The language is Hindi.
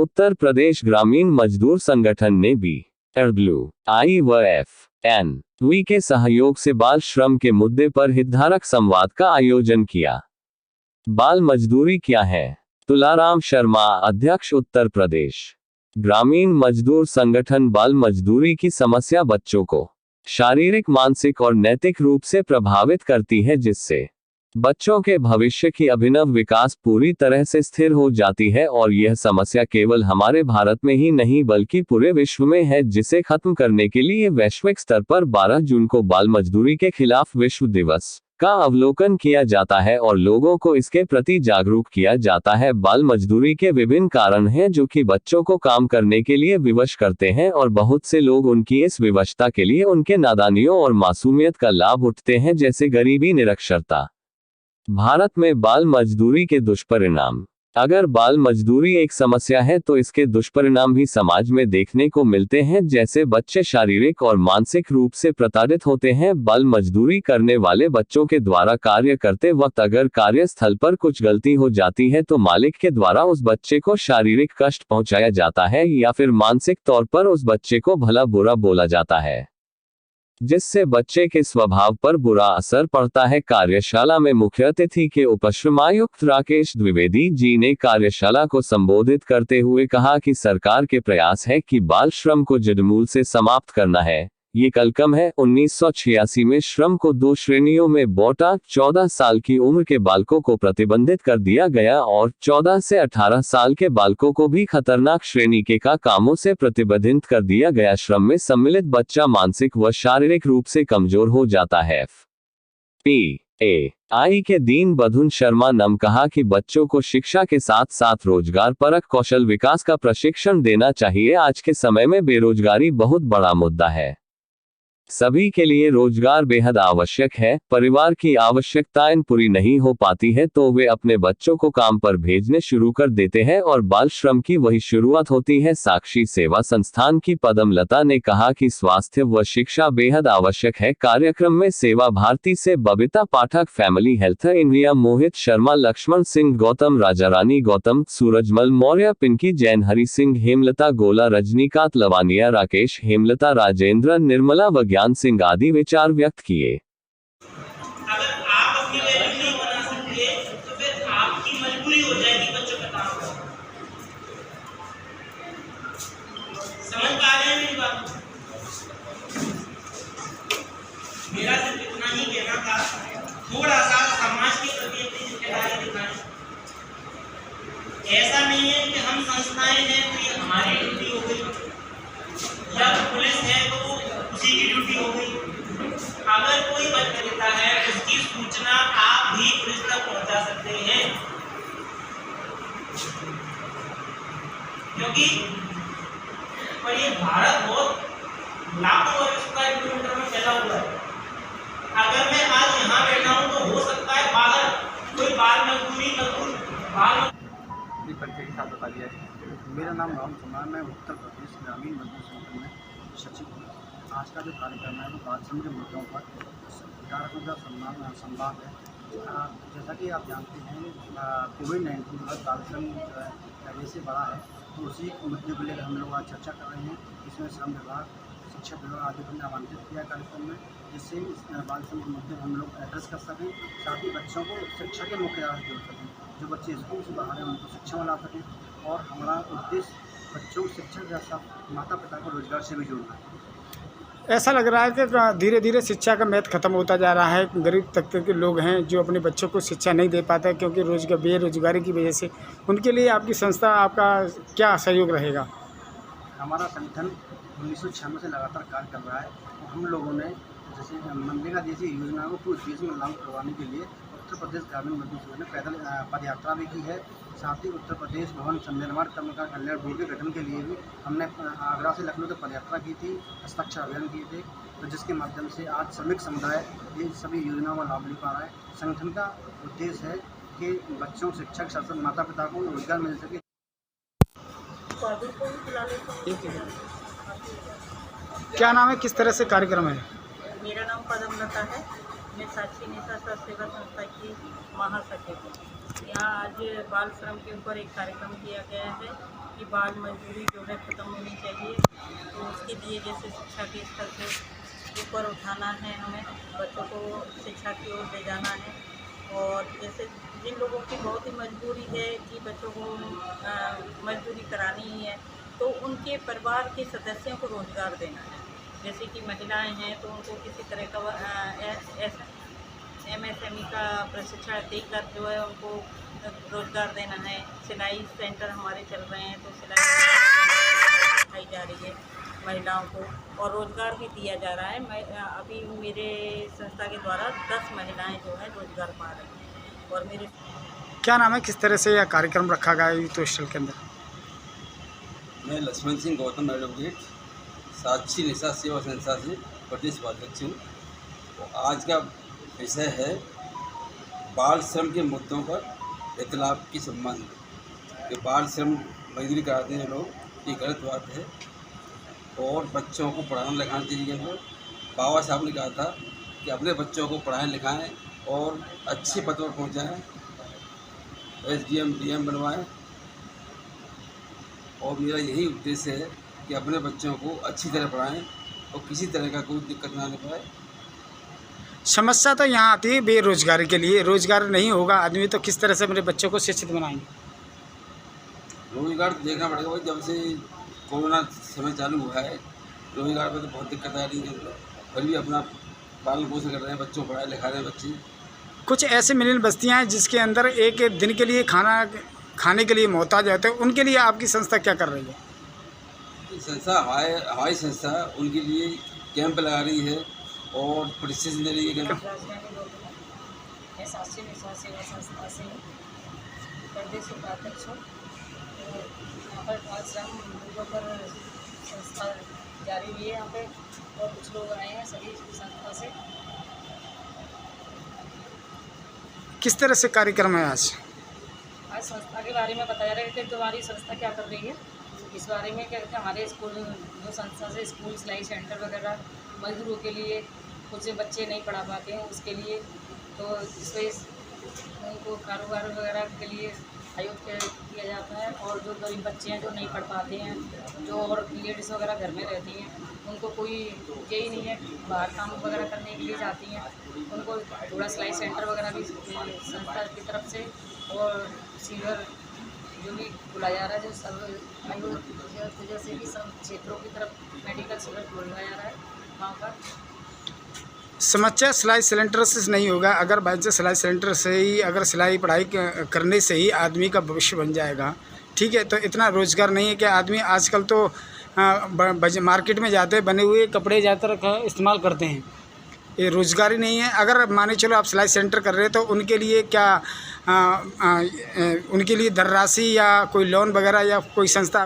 उत्तर प्रदेश ग्रामीण मजदूर संगठन ने BWI के सहयोग से बाल श्रम के मुद्दे पर हितधारक संवाद का आयोजन किया। बाल मजदूरी क्या है? तुलाराम शर्मा, अध्यक्ष, उत्तर प्रदेश ग्रामीण मजदूर संगठन। बाल मजदूरी की समस्या बच्चों को शारीरिक, मानसिक और नैतिक रूप से प्रभावित करती है, जिससे बच्चों के भविष्य की अभिनव विकास पूरी तरह से स्थिर हो जाती है। और यह समस्या केवल हमारे भारत में ही नहीं बल्कि पूरे विश्व में है, जिसे खत्म करने के लिए वैश्विक स्तर पर 12 जून को बाल मजदूरी के खिलाफ विश्व दिवस का अवलोकन किया जाता है और लोगों को इसके प्रति जागरूक किया जाता है। बाल मजदूरी के विभिन्न कारण हैं जो कि बच्चों को काम करने के लिए विवश करते हैं, और बहुत से लोग उनकी इस विवशता के लिए उनके नादानियों और मासूमियत का लाभ उठाते हैं, जैसे गरीबी, निरक्षरता। भारत में बाल मजदूरी के दुष्परिणाम। अगर बाल मजदूरी एक समस्या है तो इसके दुष्परिणाम भी समाज में देखने को मिलते हैं, जैसे बच्चे शारीरिक और मानसिक रूप से प्रताड़ित होते हैं। बाल मजदूरी करने वाले बच्चों के द्वारा कार्य करते वक्त अगर कार्यस्थल पर कुछ गलती हो जाती है तो मालिक के द्वारा उस बच्चे को शारीरिक कष्ट पहुंचाया जाता है या फिर मानसिक तौर पर उस बच्चे को भला बुरा बोला जाता है, जिससे बच्चे के स्वभाव पर बुरा असर पड़ता है। कार्यशाला में मुख्य अतिथि के उपश्रमायुक्त राकेश द्विवेदी जी ने कार्यशाला को संबोधित करते हुए कहा कि सरकार के प्रयास है कि बाल श्रम को जड़मूल से समाप्त करना है। ये कलकम है। 1986 में श्रम को 2 श्रेणियों में बांटा। 14 साल की उम्र के बालकों को प्रतिबंधित कर दिया गया और 14 से 18 साल के बालकों को भी खतरनाक श्रेणी के कामों से प्रतिबंधित कर दिया गया। श्रम में सम्मिलित बच्चा मानसिक व शारीरिक रूप से कमजोर हो जाता है। FPAI के दीन बंधु शर्मा ने कहा कि बच्चों को शिक्षा के साथ साथ रोजगार परक कौशल विकास का प्रशिक्षण देना चाहिए। आज के समय में बेरोजगारी बहुत बड़ा मुद्दा है। सभी के लिए रोजगार बेहद आवश्यक है। परिवार की आवश्यकताएं पूरी नहीं हो पाती है तो वे अपने बच्चों को काम पर भेजने शुरू कर देते हैं और बाल श्रम की वही शुरुआत होती है। साक्षी सेवा संस्थान की पदमलता ने कहा कि स्वास्थ्य व शिक्षा बेहद आवश्यक है। कार्यक्रम में सेवा भारती से बबीता पाठक, family health India Mohit Sharma, Lakshman Singh Gautam, Rajarani Gautam, Surajmal Maurya, Pinky Jain, Hari Singh, Hemlata गोला, रजनीकांत लवानिया, राकेश, हेमलता, राजेंद्र, निर्मला व ज्ञान सिंह आदि विचार व्यक्त किए। अगर आप अपनी वैल्यू नहीं बना सकते तो फिर आपकी मजबूरी हो जाएगी बच्चों का काम करना। समझ पा रहे हैं मेरी बात? मेरा सिर्फ इतना ही कहना था, थोड़ा सा समाज के प्रति अपनी जिम्मेदारी दिखाएं। ऐसा नहीं है कि हम संस्थाएं हैं तो ये हमारी ड्यूटी हो गई, या पुलिस है तो उसी की ड्यूटी हो गई। अगर कोई बच्चा देता है उसकी सूचना आप भी पुलिस तक पहुंचा सकते हैं, क्योंकि पर ये भारत बहुत लाखों वर्ष स्क्वायर किलोमीटर में फैला हुआ है। अगर मैं आज यहाँ बैठा हूँ तो हो सकता है बाहर कोई बाल मजदूरी परिचय के साथ बता दिया है। मेरा नाम राम कुमार, मैं उत्तर प्रदेश ग्रामीण मजदूर संगठन में सचिव हूँ। आज का जो कार्यक्रम है वो बाल श्रम के मुद्दों पर संवाद है। जैसा कि आप जानते हैं, कोविड-19 के बाद बाल श्रम पहले से बड़ा है, तो उसी मुद्दे को लेकर हम लोग आज चर्चा कर रहे हैं। इसमें श्रम विभाग, शिक्षा विभाग आदि को आमंत्रित किया कार्यक्रम में, जिससे इस बाल श्रम के मुद्दे हम लोग एड्रेस कर सकें, साथ ही बच्चों को शिक्षा के मुख्य धारा जोड़ सकें। जो बच्चे स्कूल से बाहर हैं उनको शिक्षा में ला सकें, और हमारा उद्देश्य बच्चों को शिक्षा के साथ माता पिता को रोजगार से भी जोड़ना है। ऐसा लग रहा है कि धीरे धीरे शिक्षा का महत्व खत्म होता जा रहा है। गरीब तबके के लोग हैं जो अपने बच्चों को शिक्षा नहीं दे पाते क्योंकि बेरोजगारी की वजह से। उनके लिए आपकी संस्था, आपका क्या सहयोग रहेगा? हमारा संगठन 1996 से लगातार कार्य कर रहा है। और हम लोगों ने जैसे मनरेगा जैसी योजना को पूरे देश में लागू करवाने के लिए उत्तर प्रदेश ग्रामीण मजदूर संघ ने पैदल पदयात्रा भी की है। साथ ही उत्तर प्रदेश भवन निर्माण कर्मकार कल्याण बोर्ड के गठन के लिए भी हमने आगरा से लखनऊ तक पदयात्रा की थी, हस्ताक्षर अभियान किए थे, तो जिसके माध्यम से आज श्रमिक समुदाय ये सभी योजनाओं का लाभ ले पा रहा है। संगठन का उद्देश्य है कि बच्चों, शिक्षक, शासन, माता पिता को रोजगार मिल सके। क्या नाम है, किस तरह से कार्यक्रम है? मेरा नाम पदमलता है, मैं साक्षी नेता सेवा संस्था की महासचिव हूँ। यहाँ आज बाल श्रम के ऊपर एक कार्यक्रम किया गया है। कि बाल मजदूरी जो है ख़त्म होनी चाहिए। तो उसके लिए जैसे शिक्षा के स्तर को ऊपर उठाना है, हमें बच्चों को शिक्षा की ओर ले जाना है। और जैसे जिन लोगों की बहुत ही मजबूरी है कि बच्चों को मजदूरी करानी ही है, तो उनके परिवार के सदस्यों को रोज़गार देना है। जैसे कि महिलाएं हैं तो उनको किसी तरह का MSME का प्रशिक्षण देकर जो है उनको रोज़गार देना है। सिलाई सेंटर हमारे चल रहे हैं, तो सिलाई सिखाई जा रही है महिलाओं को और रोज़गार भी दिया जा रहा है। मैं अभी मेरे संस्था के द्वारा 10 महिलाएं जो है रोज़गार पा रही हैं। और मेरे क्या नाम है, किस तरह से यह कार्यक्रम रखा गया यूथ हॉस्टल के अंदर? मैं लक्ष्मण सिंह गौतम एडवोकेट साक्षी निशा सेवा संस्था से प्रदेश उपाध्यक्ष हूँ। तो आज का विषय है बाल श्रम के मुद्दों पर इतलाफ के संबंध में। कि बाल श्रम मजदूरी कराते हैं लोग, ये गलत बात है और बच्चों को पढ़ाना लिखाना चाहिए। बाबा साहब ने कहा था कि अपने बच्चों को पढ़ाएं लिखाएं और अच्छे पद पर पहुँचाएँ, SDM DM बनवाएँ। और मेरा यही उद्देश्य है कि अपने बच्चों को अच्छी तरह पढ़ाएं और किसी तरह का कोई दिक्कत ना ले पाए। समस्या तो यहाँ आती है बेरोजगारी के लिए। रोजगार नहीं होगा आदमी तो किस तरह से अपने बच्चों को शिक्षित बनाएंगे? रोजगार तो देखना पड़ेगा भाई, जब से कोरोना समय चालू हुआ है रोजगार में तो बहुत दिक्कत आ रही है। फिर भी अपना पालन पोषण कर रहे हैं, बच्चों को पढ़ाए लिखा रहे हैं बच्चे। कुछ ऐसे मिलियन बस्तियाँ हैं जिसके अंदर एक दिन के लिए खाने के लिए मोहताज होते हैं, उनके लिए आपकी संस्था क्या कर रही है? संस्था हमारी संस्था उनके लिए कैंप लगा रही है और प्रशिक्षण दे रही है। कैंप मैं साक्षी निशा सेवा संस्था से प्रदेश उपाध्यक्ष हूँ। यहाँ पर बाल श्रम मुद्दों पर संस्था जारी हुई है यहाँ पे, और कुछ लोग आए हैं सभी संस्था से। किस तरह से कार्यक्रम है आज? आज संस्था के बारे में बताया रहे थे, तो हमारी संस्था क्या कर रही है इस बारे में। क्या कहते हैं, हमारे स्कूल जो संस्था से स्कूल सिलाई सेंटर वगैरह मजदूरों के लिए कुछ बच्चे नहीं पढ़ा पाते हैं, उसके लिए तो इस वजह उनको कारोबार वगैरह के लिए सहयोग किया जाता है। और जो गरीब बच्चे हैं जो नहीं पढ़ पाते हैं, जो और लेडीज़ वगैरह घर में रहती हैं, उनको कोई यही नहीं है बाहर काम वगैरह करने के लिए जाती हैं, उनको थोड़ा सिलाई सेंटर वगैरह भी संस्था की तरफ से और सीवर जो भी बुलाया जा रहा है, जो सब जैसे कि सब क्षेत्रों की तरफ मेडिकल शिविर बुलाया जा रहा है वहाँ पर। समस्या सिलाई सिलेंडर से नहीं होगा। अगर बाई चांस सिलाई सिलेंडर से ही अगर सिलाई पढ़ाई करने से ही आदमी का भविष्य बन जाएगा, ठीक है, तो इतना रोज़गार नहीं है कि आदमी आजकल तो मार्केट में जाते बने हुए कपड़े ज़्यादातर इस्तेमाल करते हैं, ये रोज़गारी नहीं है। अगर माने चलो आप सिलाई सेंटर कर रहे हैं तो उनके लिए क्या उनके लिए धनराशि या कोई लोन वगैरह या कोई संस्था